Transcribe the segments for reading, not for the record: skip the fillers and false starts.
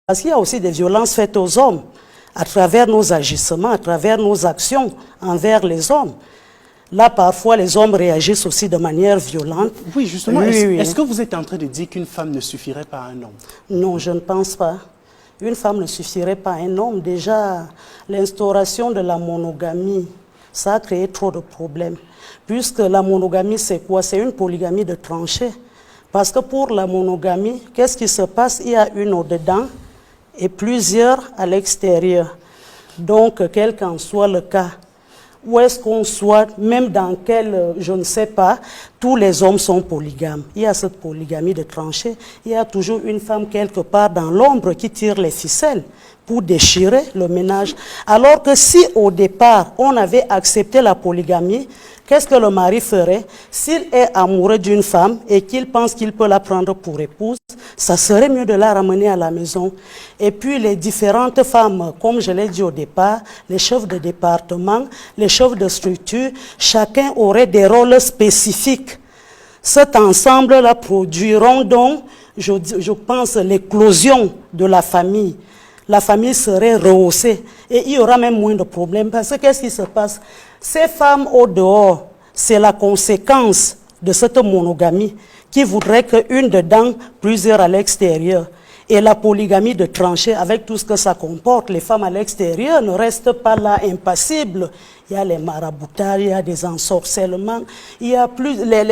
Parce qu'il y a aussi des violences faites aux hommes, à travers nos agissements, à travers nos actions envers les hommes. Là, parfois, les hommes réagissent aussi de manière violente. Oui, justement. Oui, Est-ce que vous êtes en train de dire qu'une femme ne suffirait pas à un homme? Non, je ne pense pas. Une femme ne suffirait pas à un homme. Déjà, l'instauration de la monogamie, ça a créé trop de problèmes. Puisque la monogamie, c'est quoi? C'est une polygamie de tranchées. Parce que pour la monogamie, qu'est-ce qui se passe? Il y a une au-dedans et plusieurs à l'extérieur. Donc, quel qu'en soit le cas, où est-ce qu'on soit, même dans quel, je ne sais pas, tous les hommes sont polygames. Il y a cette polygamie de tranchées. Il y a toujours une femme quelque part dans l'ombre qui tire les ficelles pour déchirer le ménage. Alors que si au départ, on avait accepté la polygamie, qu'est-ce que le mari ferait? S'il est amoureux d'une femme et qu'il pense qu'il peut la prendre pour épouse, ça serait mieux de la ramener à la maison. Et puis les différentes femmes, comme je l'ai dit au départ, les chefs de département, les chefs de structure, chacun aurait des rôles spécifiques. Cet ensemble-là produiront donc, je pense, l'éclosion de la famille. La famille serait rehaussée et il y aura même moins de problèmes. Parce que qu'est-ce qui se passe? Ces femmes au dehors, c'est la conséquence de cette monogamie qui voudrait qu'une dedans, plusieurs à l'extérieur. Et la polygamie de tranchées, avec tout ce que ça comporte, les femmes à l'extérieur ne restent pas là impassibles. Il y a les maraboutages, il y a des ensorcellements, il y a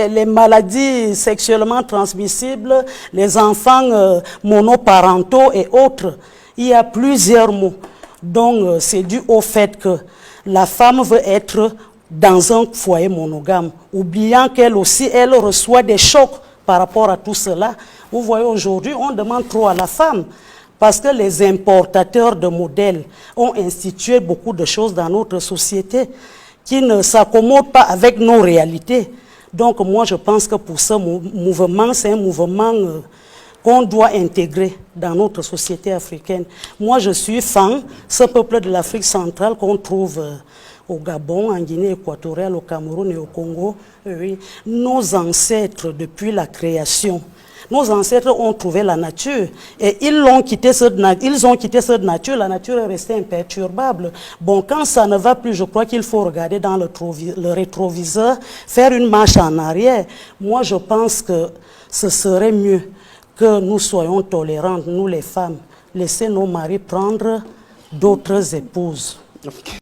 les maladies sexuellement transmissibles, les enfants monoparentaux et autres. Il y a plusieurs mots. Donc, c'est dû au fait que la femme veut être dans un foyer monogame, oubliant qu'elle aussi, elle reçoit des chocs par rapport à tout cela. Vous voyez, aujourd'hui, on demande trop à la femme parce que les importateurs de modèles ont institué beaucoup de choses dans notre société qui ne s'accommodent pas avec nos réalités. Donc, moi, je pense que pour ce mouvement, c'est un mouvement qu'on doit intégrer dans notre société africaine. Moi, je suis fan, ce peuple de l'Afrique centrale qu'on trouve au Gabon, en Guinée équatoriale, au Cameroun et au Congo. Oui. Nos ancêtres, depuis la création, nos ancêtres ont trouvé la nature et ils ont quitté cette nature, la nature est restée imperturbable. Bon, quand ça ne va plus, je crois qu'il faut regarder dans le rétroviseur, faire une marche en arrière. Moi, je pense que ce serait mieux que nous soyons tolérantes, nous les femmes, laisser nos maris prendre d'autres épouses.